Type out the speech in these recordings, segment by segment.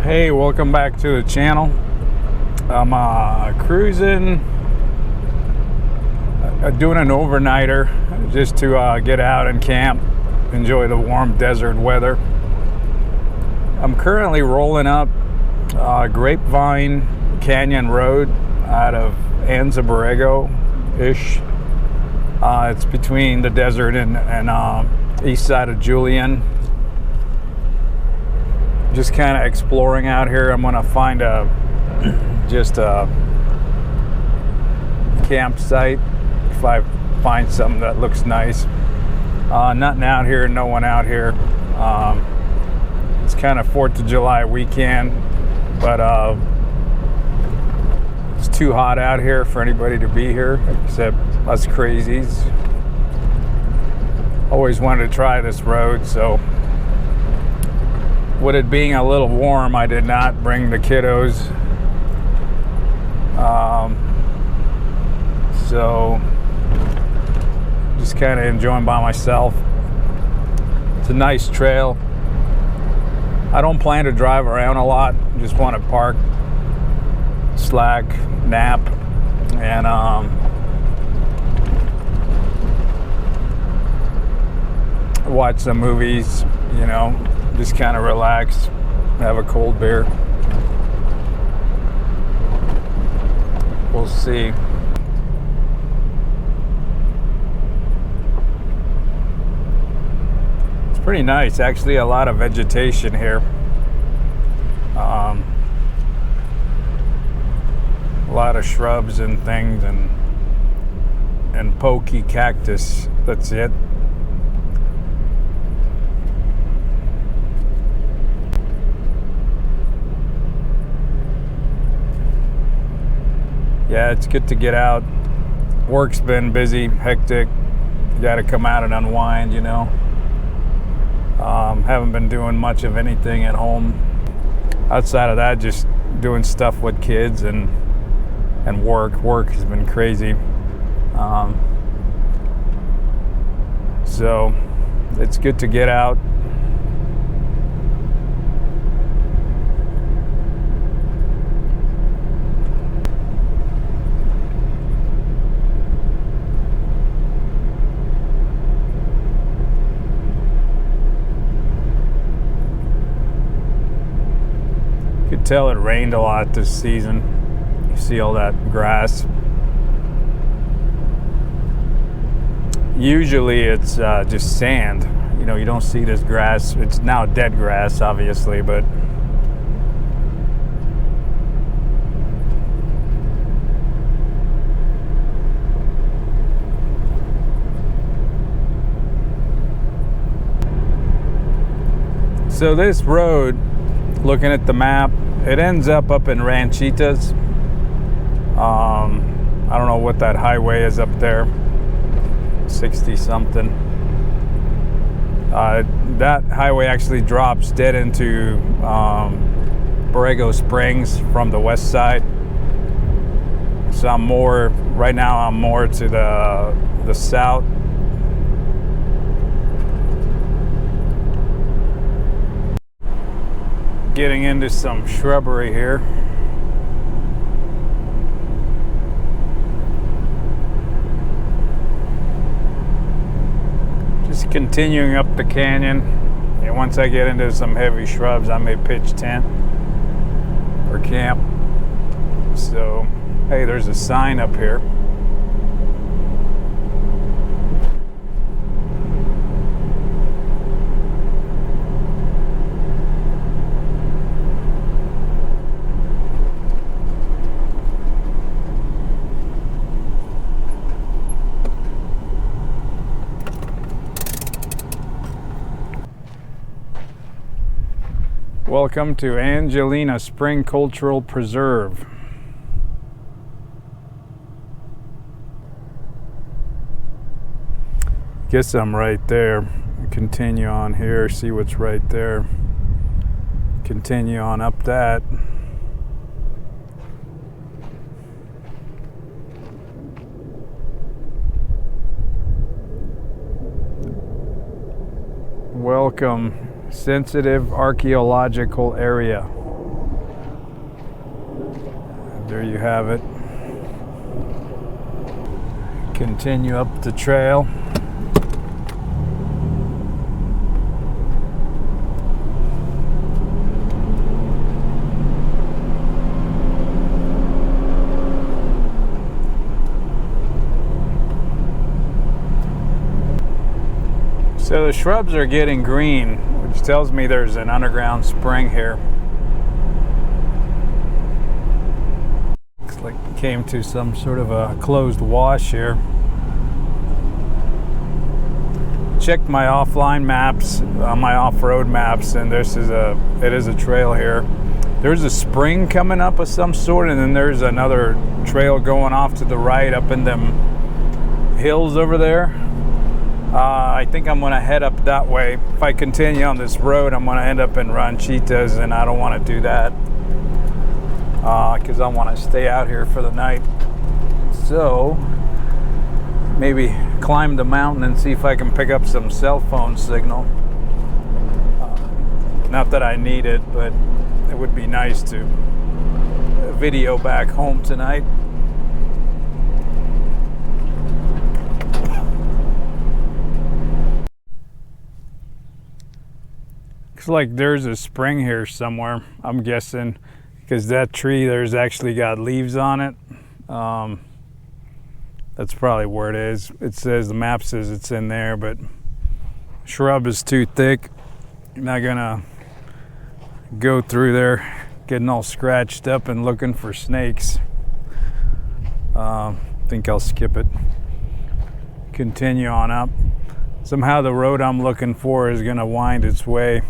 Hey, welcome back to the channel. I'm cruising, doing an overnighter just to get out and camp, enjoy the warm desert weather. I'm currently rolling up Grapevine Cyn Road out of Anza, Borrego-ish. It's between the desert and east side of Julian. Just kind of exploring out here. I'm gonna find a campsite if I find something that looks nice. Nothing out here, no one out here. It's kind of 4th of July weekend, but it's too hot out here for anybody to be here except us crazies. Always wanted to try this road, so with it being a little warm, I did not bring the kiddos. So just kind of enjoying by myself. It's a nice trail. I don't plan to drive around a lot. Just want to park, slack, nap, and watch some movies, you know. Just kind of relax, have a cold beer. We'll see. It's pretty nice, actually. A lot of vegetation here. A lot of shrubs and things, and pokey cactus. That's it. Yeah, it's good to get out. Work's been busy, hectic. You got to come out and unwind, you know. Haven't been doing much of anything at home. Outside of that, just doing stuff with kids and work. Work has been crazy. So it's good to get out. Tell it rained a lot this season. You see all that grass. Usually it's just sand. You know, you don't see this grass. It's now dead grass, obviously, but so this road, looking at the map, it ends up in Ranchita's. I don't know what that highway is up there, 60 something. That highway actually drops dead into Borrego Springs from the west side. So right now I'm more to the south. Getting into some shrubbery here. Just continuing up the canyon. And once I get into some heavy shrubs, I may pitch tent or camp. So, hey, there's a sign up here. Welcome to Angelina Spring Cultural Preserve. Guess I'm right there. Continue on here, see what's right there. Continue on up that. Welcome, sensitive archaeological area. There you have it. Continue up the trail. So the shrubs are getting green, which tells me there's an underground spring here. Looks like we came to some sort of a closed wash here. Checked my offline maps, my off-road maps, and it is a trail here. There's a spring coming up of some sort, and then there's another trail going off to the right up in them hills over there. I think I'm gonna head up that way. If I continue on this road, I'm gonna end up in Ranchita's, and I don't want to do that because I want to stay out here for the night. So maybe climb the mountain and see if I can pick up some cell phone signal. Not that I need it, but it would be nice to video back home tonight. Looks like there's a spring here somewhere, I'm guessing, because that tree there's actually got leaves on it. That's probably where it is. It says, the map says it's in there, but shrub is too thick. You're not gonna go through there getting all scratched up and looking for snakes. Think I'll skip it. Continue on up. Somehow the road I'm looking for is gonna wind its way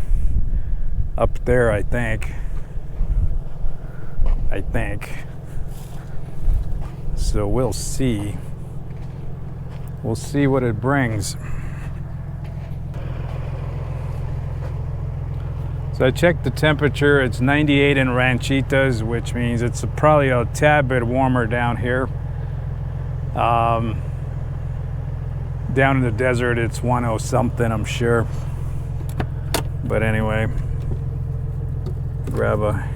up there, I think. So we'll see. We'll see what it brings. So I checked the temperature. It's 98 in Ranchitas, which means it's probably a tad bit warmer down here. Down in the desert, it's 10 something, I'm sure. But anyway, grab a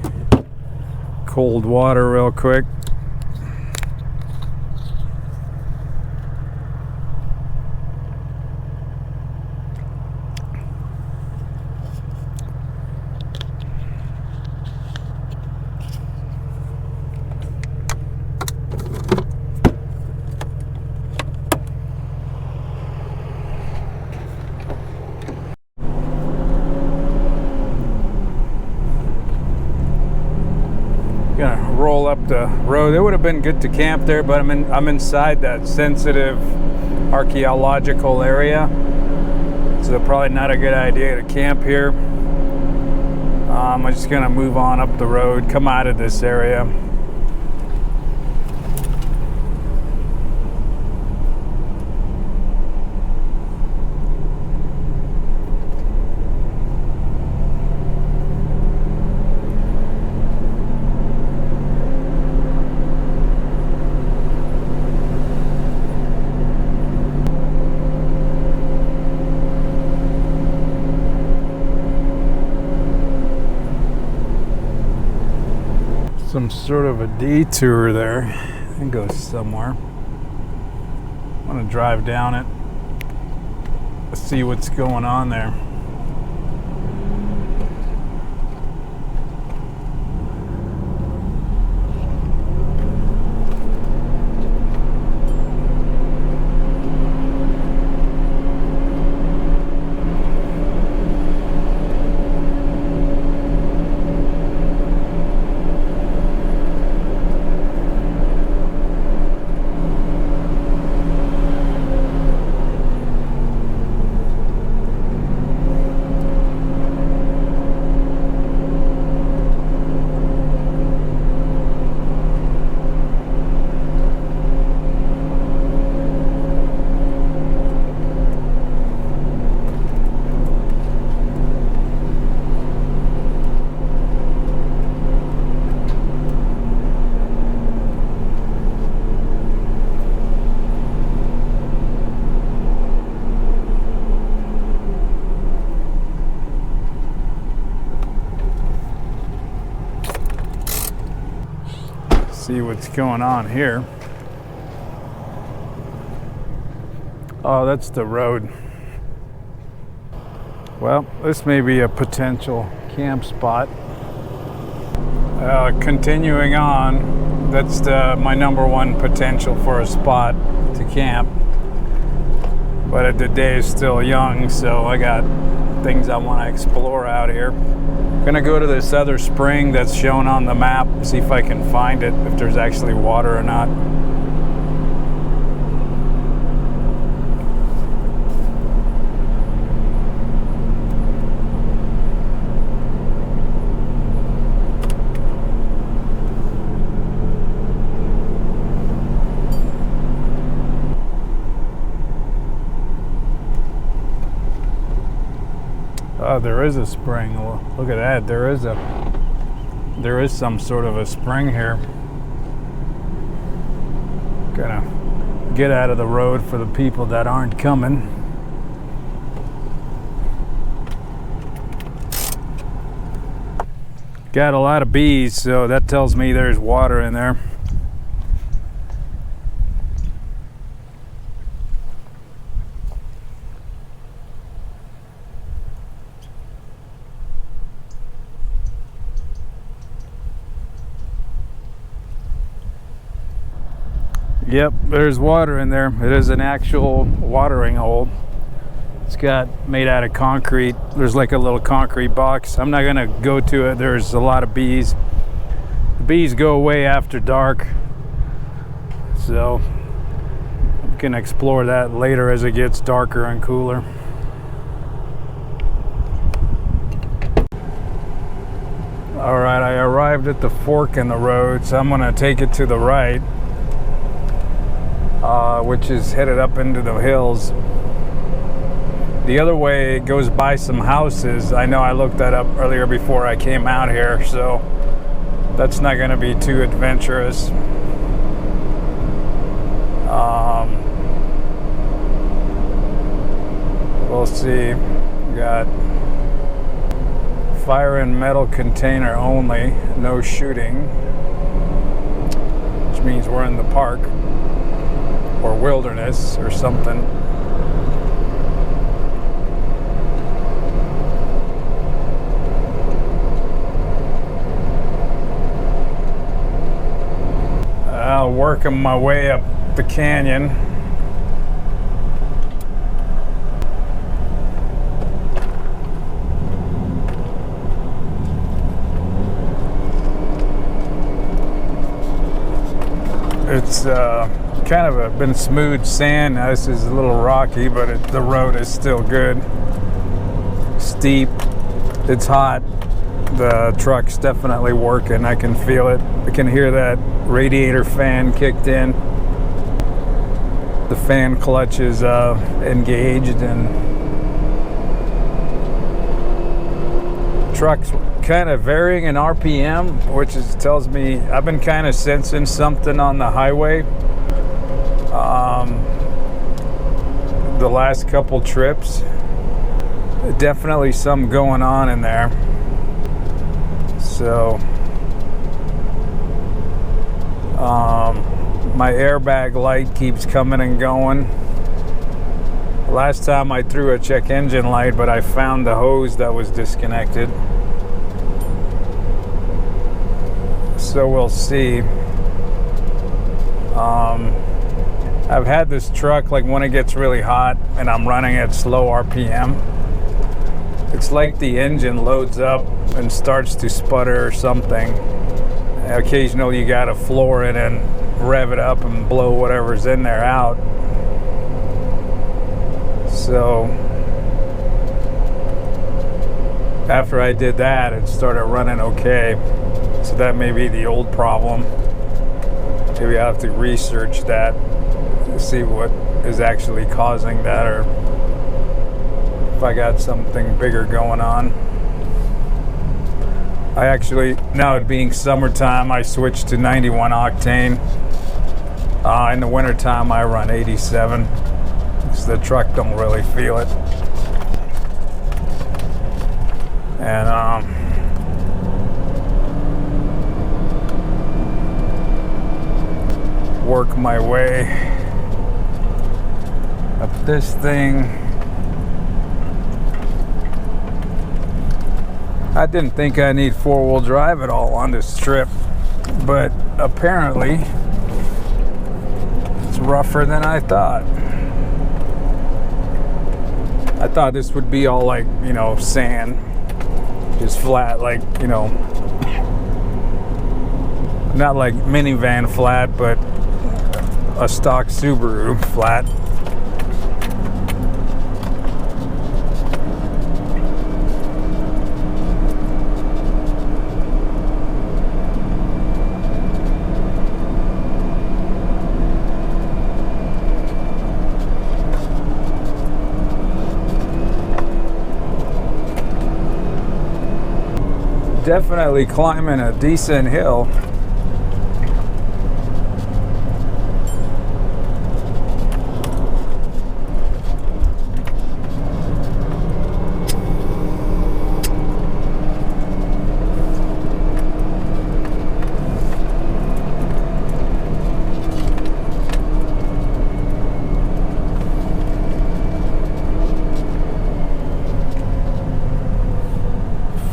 cold water real quick. Gonna roll up the road. It would have been good to camp there, but I'm inside that sensitive archaeological area, so probably not a good idea to camp here. I'm just gonna move on up the road, come out of this area. Some sort of a detour there and go somewhere. I'm gonna drive down it, see what's going on there. see what's going on here. Oh, that's the road. Well, this may be a potential camp spot. Continuing on, that's my number one potential for a spot to camp. But the day is still young, so I got things I want to explore out here. I'm gonna go to this other spring that's shown on the map, see if I can find it, if there's actually water or not. Oh, there is a spring. Look at that. There is some sort of a spring here. Gonna get out of the road for the people that aren't coming. Got a lot of bees, so that tells me there's water in there. Yep, there's water in there. It is an actual watering hole. It's made out of concrete. There's like a little concrete box. I'm not gonna go to it. There's a lot of bees. The bees go away after dark, so we can explore that later as it gets darker and cooler. All right, I arrived at the fork in the road, so I'm gonna take it to the right. Which is headed up into the hills. The other way goes by some houses. I know I looked that up earlier before I came out here, so that's not going to be too adventurous. We'll see. We got fire and metal container only, no shooting, which means we're in the park or wilderness or something. Working my way up the canyon. It's kind of been smooth sand. Now this is a little rocky, but the road is still good. Steep. It's hot. The truck's definitely working. I can feel it. I can hear that radiator fan kicked in. The fan clutch is engaged, and truck's kind of varying in RPM, which tells me I've been kind of sensing something on the highway. The last couple trips, definitely some going on in there. So my airbag light keeps coming and going. Last time I threw a check engine light, but I found the hose that was disconnected. So we'll see. I've had this truck, like when it gets really hot and I'm running at slow RPM, it's like the engine loads up and starts to sputter or something. Occasionally you gotta floor it and rev it up and blow whatever's in there out. So after I did that, it started running okay. So that may be the old problem. Maybe I have to research that to see what is actually causing that, or if I got something bigger going on. I actually, now it being summertime, I switched to 91 octane. In the wintertime, I run 87, because the truck don't really feel it. And work my way up this thing. I didn't think I need four-wheel drive at all on this trip, but apparently it's rougher than I thought. I thought this would be all like, you know, sand, just flat, like, you know, not like minivan flat, but a stock Subaru flat. Definitely climbing a decent hill.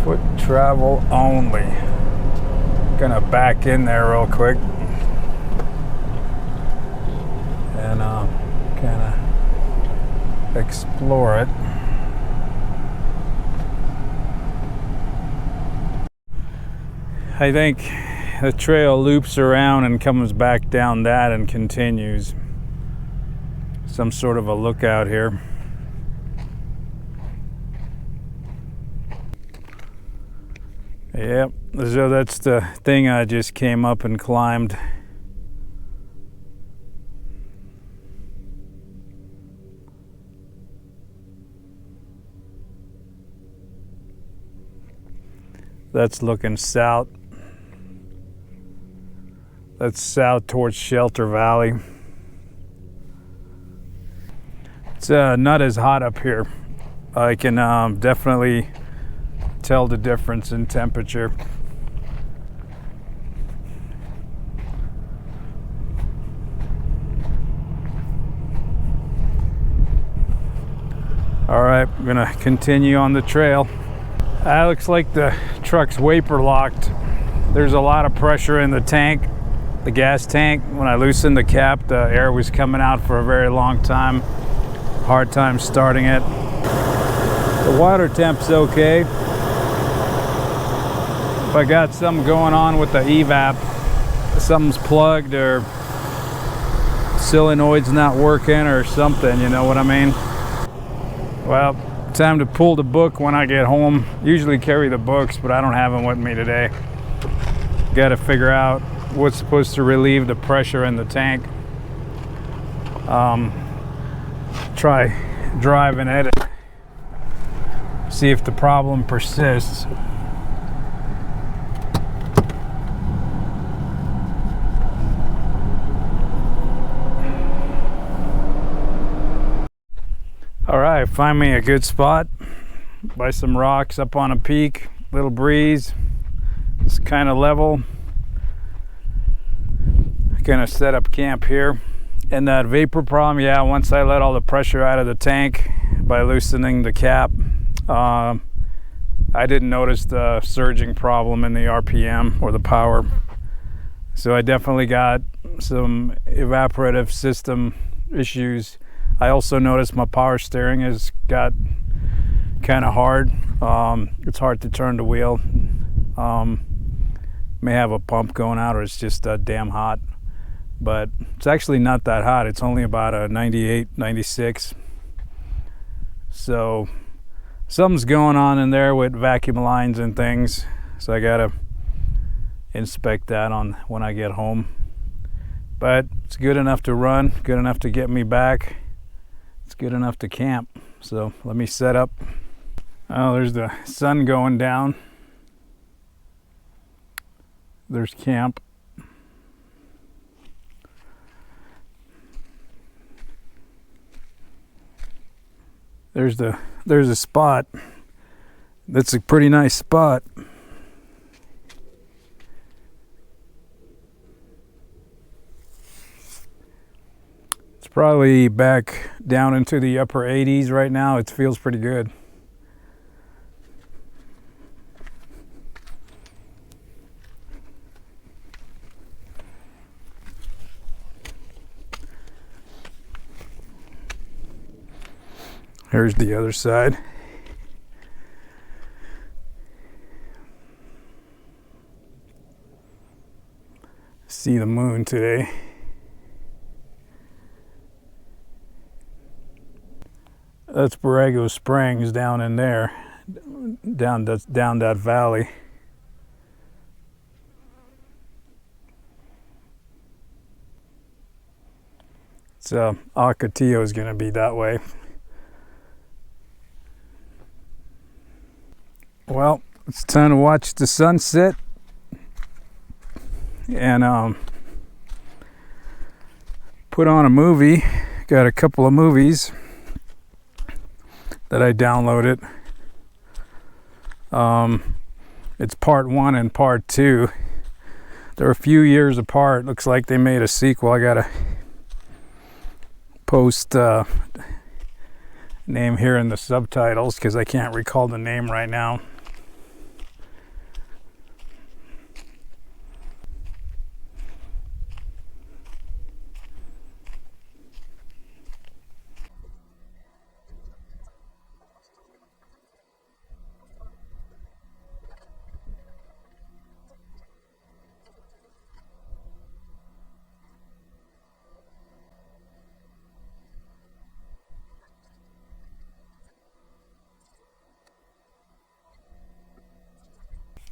Foot travel only. Gonna back in there real quick and kind of explore it. I think the trail loops around and comes back down that and continues. Some sort of a lookout here. Yep, so that's the thing I just came up and climbed. That's looking south. That's south towards Shelter Valley. It's not as hot up here. I can definitely tell the difference in temperature. All right, I'm gonna continue on the trail. Looks like the truck's wiper locked. There's a lot of pressure in the tank, the gas tank. When I loosened the cap, the air was coming out for a very long time. Hard time starting it. The water temp's okay. If I got something going on with the evap, something's plugged or solenoid's not working or something, you know what I mean? Well, time to pull the book when I get home. Usually carry the books, but I don't have them with me today. Got to figure out what's supposed to relieve the pressure in the tank. Try driving it, see if the problem persists. All right, find me a good spot by some rocks up on a peak, little breeze. It's kind of level. Gonna set up camp here. And that vapor problem, yeah, once I let all the pressure out of the tank by loosening the cap, I didn't notice the surging problem in the RPM or the power. So I definitely got some evaporative system issues. I also noticed my power steering has got kind of hard. It's hard to turn the wheel. May have a pump going out, or it's just damn hot. But it's actually not that hot. It's only about a 98, 96. So something's going on in there with vacuum lines and things. So I gotta inspect that on when I get home. But it's good enough to run, good enough to get me back. It's good enough to camp. So let me set up. Oh, there's the sun going down. There's camp. There's a spot. That's a pretty nice spot. Probably back down into the upper 80s right now. It feels pretty good. Here's the other side. See the moon today. That's Borrego Springs down in there, down that valley. So Ocotillo is going to be that way. Well, it's time to watch the sunset and put on a movie. Got a couple of movies that I downloaded. It's part 1 and part 2. They're a few years apart. Looks like they made a sequel. I gotta post name here in the subtitles because I can't recall the name right now.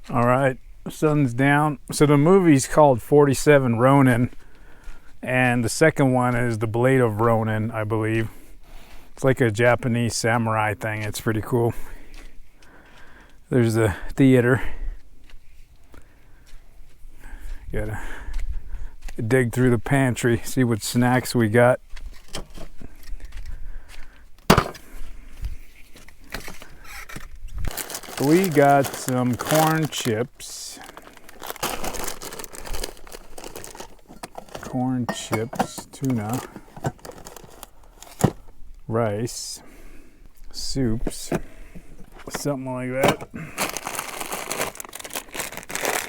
All right, sun's down. So the movie's called 47 Ronin, and the second one is The Blade of Ronin, I believe. It's like a Japanese samurai thing. It's pretty cool. There's the theater. Gotta dig through the pantry, see what snacks we got. We got some corn chips, tuna, rice, soups, something like that.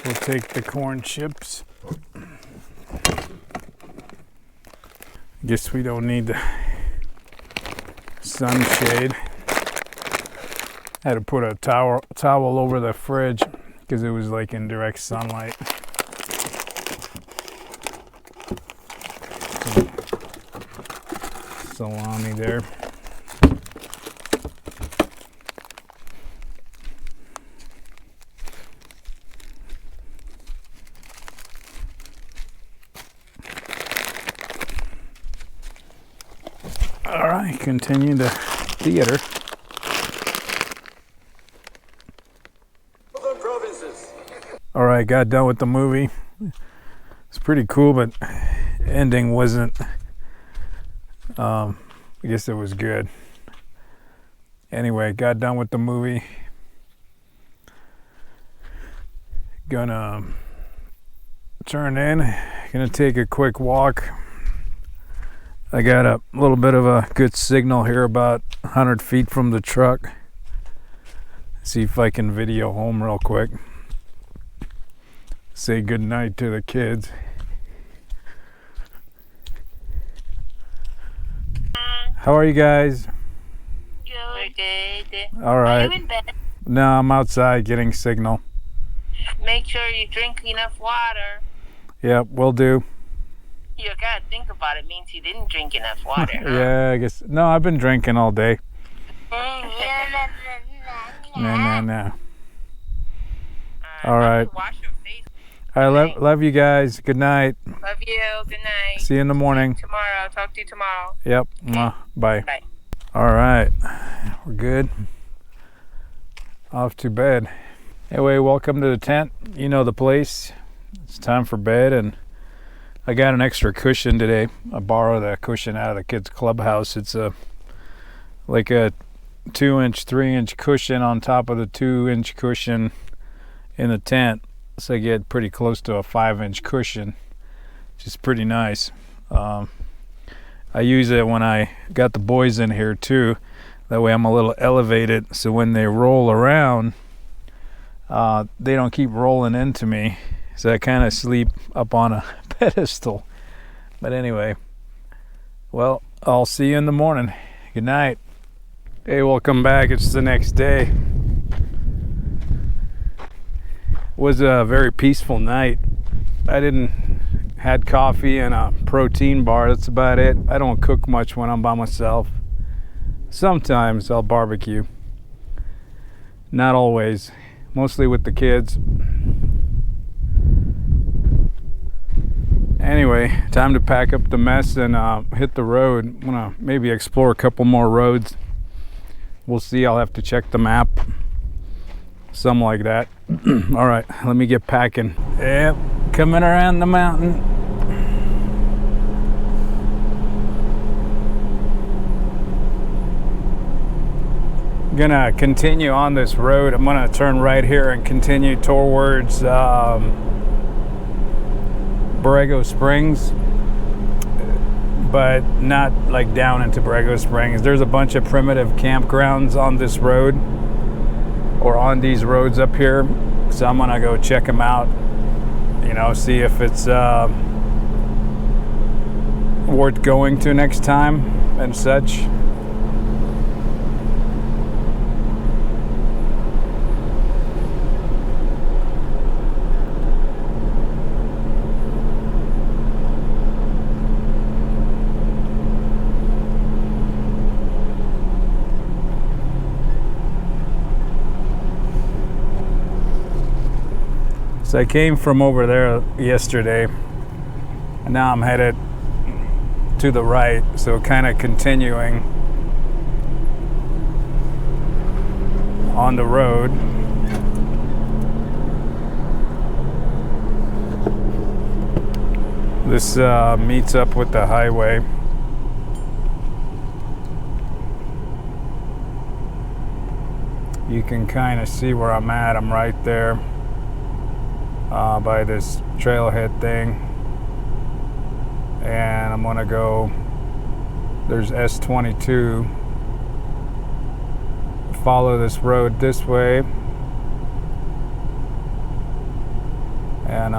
We'll take the corn chips. Guess we don't need the sunshade. I had to put a towel over the fridge because it was like in direct sunlight. Salami there. All right, continue the theater. All right, got done with the movie. It's pretty cool, but ending wasn't. I guess it was good. Anyway, got done with the movie. Gonna turn in. Gonna take a quick walk. I got a little bit of a good signal here about 100 feet from the truck. See if I can video home real quick. Say good night to the kids. How are you guys? Good. All right. Are you in bed? No, I'm outside getting signal. Make sure you drink enough water. Yep, will do. You gotta think about it. Means you didn't drink enough water. Huh? Yeah, I guess. No, I've been drinking all day. No. All right. Wash your face. I love you guys. Good night. Love you. Good night. See you in the morning. Tomorrow. Talk to you tomorrow. Yep. Bye. Bye. All right. We're good. Off to bed. Anyway, welcome to the tent. You know the place. It's time for bed, and I got an extra cushion today. I borrowed that cushion out of the kids' clubhouse. It's like a 2-inch, 3-inch cushion on top of the 2-inch cushion in the tent. So I get pretty close to a 5-inch cushion, which is pretty nice. I use it when I got the boys in here too. That way I'm a little elevated, so when they roll around, they don't keep rolling into me. So I kind of sleep up on a pedestal. But anyway, well, I'll see you in the morning. Good night. Hey, welcome back. It's the next day. It was a very peaceful night. I had coffee and a protein bar. That's about it. I don't cook much when I'm by myself. Sometimes I'll barbecue. Not always. Mostly with the kids. Anyway, time to pack up the mess and hit the road. I'm gonna maybe explore a couple more roads. We'll see. I'll have to check the map. Something like that. All right, let me get packing. Yep, coming around the mountain. Gonna continue on this road. I'm gonna turn right here and continue towards Borrego Springs, but not like down into Borrego Springs. There's a bunch of primitive campgrounds on this road, or on these roads up here, so I'm gonna go check them out, you know, see if it's worth going to next time and such. So I came from over there yesterday, and now I'm headed to the right, so kind of continuing on the road. This meets up with the highway. You can kind of see where I'm at. I'm right there. By this trailhead thing, and I'm gonna go, there's S22, follow this road this way, and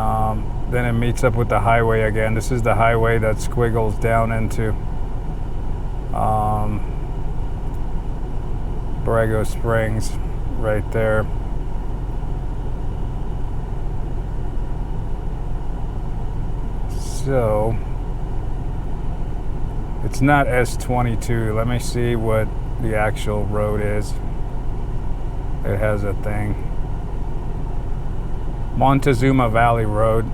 then it meets up with the highway again. This is the highway that squiggles down into Borrego Springs right there. So it's not S22. Let me see what the actual road is. It has a thing. Montezuma Valley Road.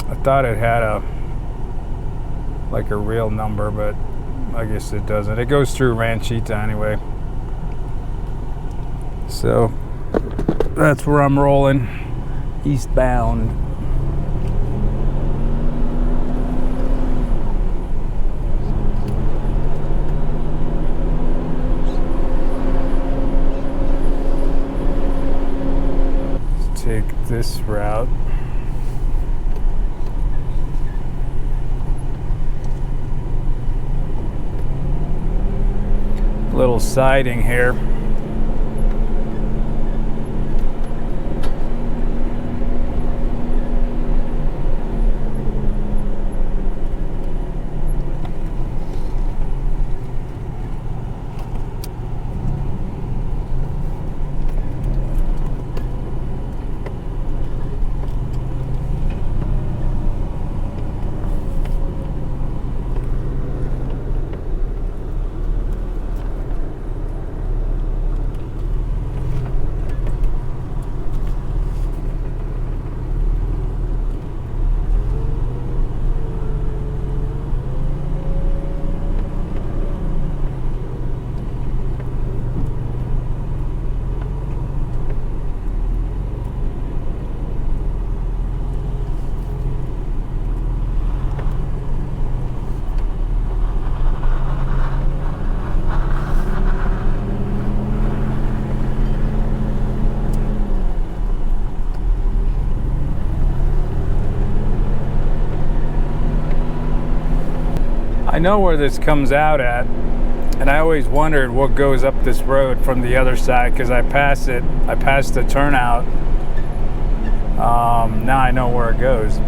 I thought it had a real number, but I guess it doesn't. It goes through Ranchita anyway. So that's where I'm rolling, eastbound. Take this route. Little siding here. I know where this comes out at, and I always wondered what goes up this road from the other side, because I passed the turnout. Now I know where it goes.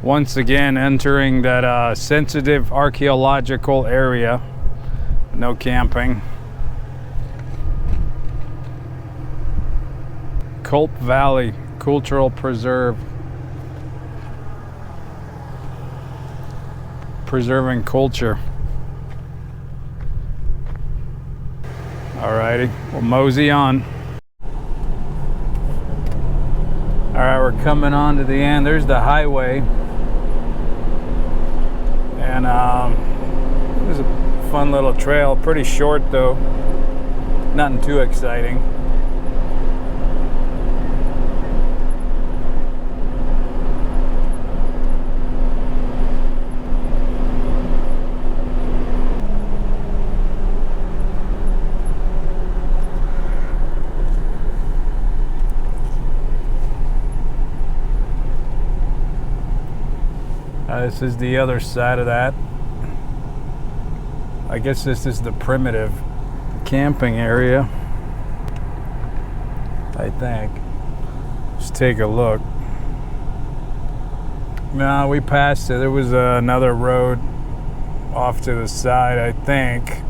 Once again, entering that sensitive archaeological area. No camping. Culp Valley Cultural Preserve. Preserving culture. Alrighty, we'll mosey on. Alright, we're coming on to the end. There's the highway. And it was a fun little trail, pretty short though, nothing too exciting. This is the other side of that. I guess this is the primitive camping area, I think. Let's take a look. No, we passed it. There was another road off to the side, I think.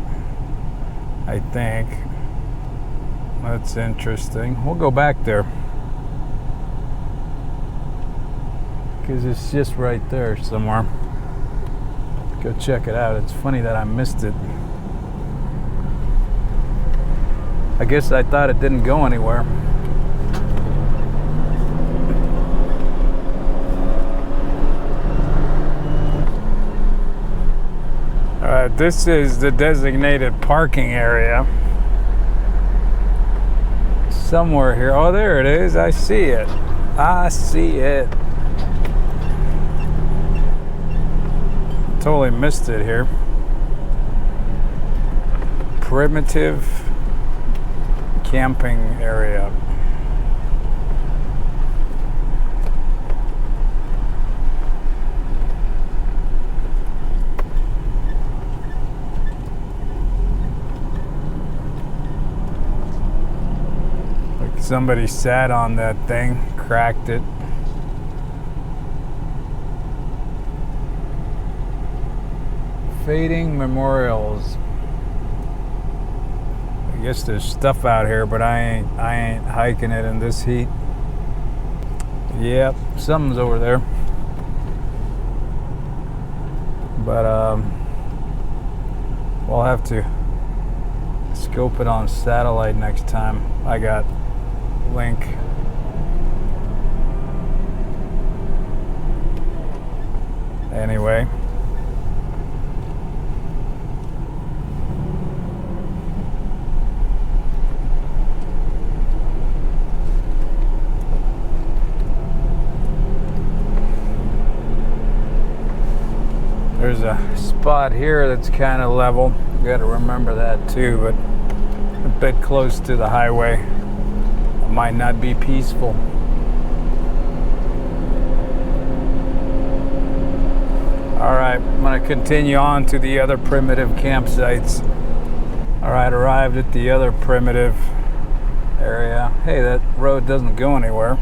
That's interesting. We'll go back there, because it's just right there somewhere. Go check it out. It's funny that I missed it. I guess I thought it didn't go anywhere. Alright, this is the designated parking area. Somewhere here. Oh, there it is. I see it. Totally missed it here. Primitive camping area. Like somebody sat on that thing, cracked it. Fading memorials. I guess there's stuff out here, but I ain't hiking it in this heat. Yep, something's over there. But we'll have to scope it on satellite next time I got link. Anyway. There's a spot here that's kind of level. You got to remember that too, but a bit close to the highway. It might not be peaceful. All right, I'm going to continue on to the other primitive campsites. All right, arrived at the other primitive area. Hey, that road doesn't go anywhere.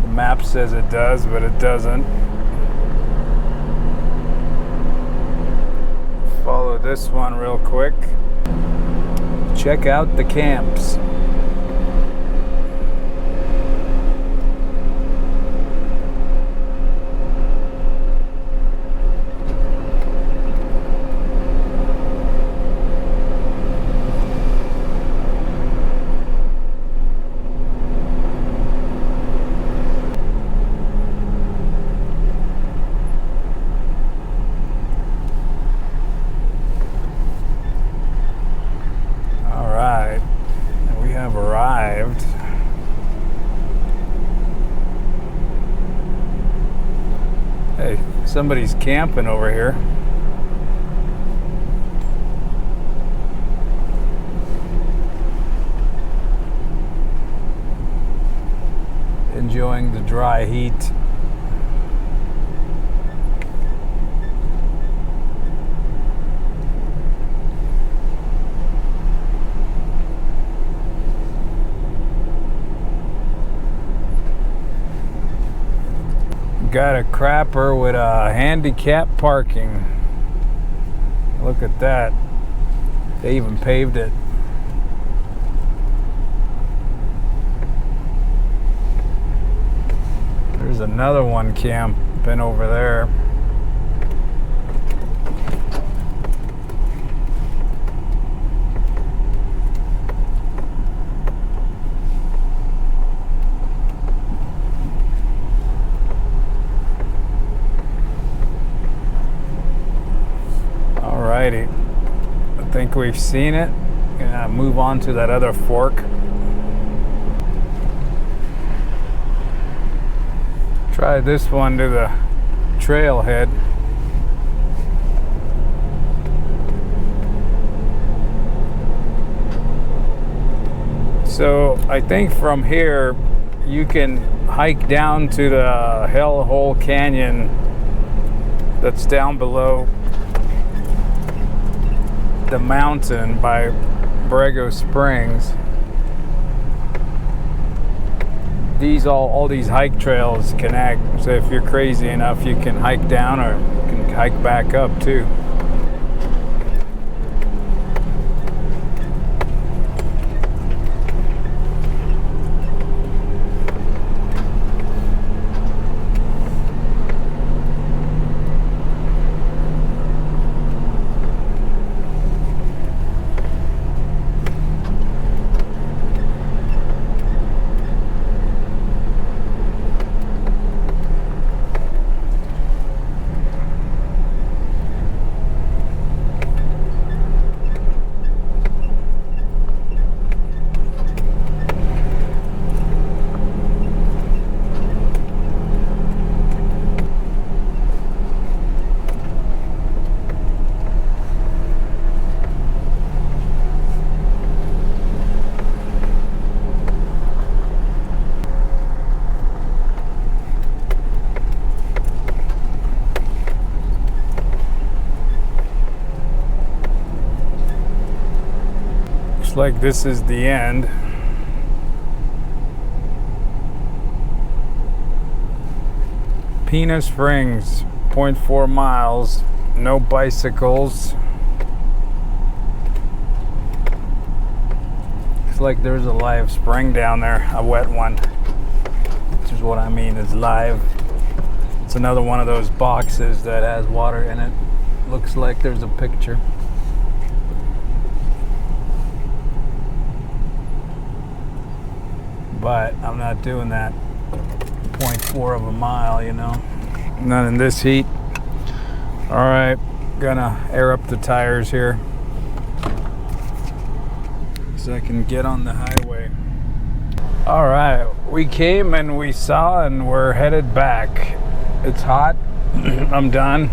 The map says it does, but it doesn't. Follow this one real quick. Check out the camps. Somebody's camping over here. Enjoying the dry heat. Got a crapper with a handicap parking. Look at that. They even paved it. There's another one camping over there. Alrighty, I think we've seen it. Gonna move on to that other fork. Try this one to the trailhead. So I think from here you can hike down to the Hellhole Canyon that's down below the mountain by Borrego Springs. These all these hike trails connect, so if you're crazy enough you can hike down or you can hike back up too. Like this is the end. Pina Springs, 0.4 miles, no bicycles. It's like there's a live spring down there, a wet one, which is what I mean is live. It's another one of those boxes that has water in it. Looks like there's a picture. But I'm not doing that 0.4 of a mile, you know. Not in this heat. All right, gonna air up the tires here so I can get on the highway. All right, we came and we saw and we're headed back. It's hot. I'm done.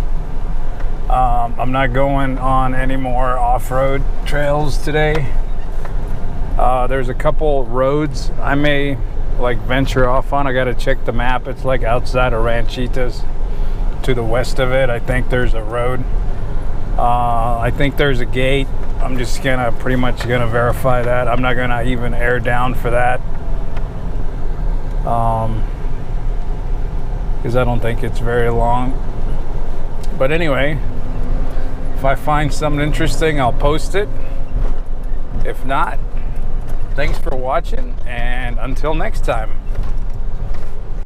I'm not going on any more off-road trails today. There's a couple roads I may like venture off on. I gotta check the map. It's like outside of Ranchita's to the west of it. I think there's a road. I think there's a gate. I'm just pretty much gonna verify that. I'm not gonna even air down for that. Because I don't think it's very long. But anyway, if I find something interesting, I'll post it. If not, thanks for watching, and until next time.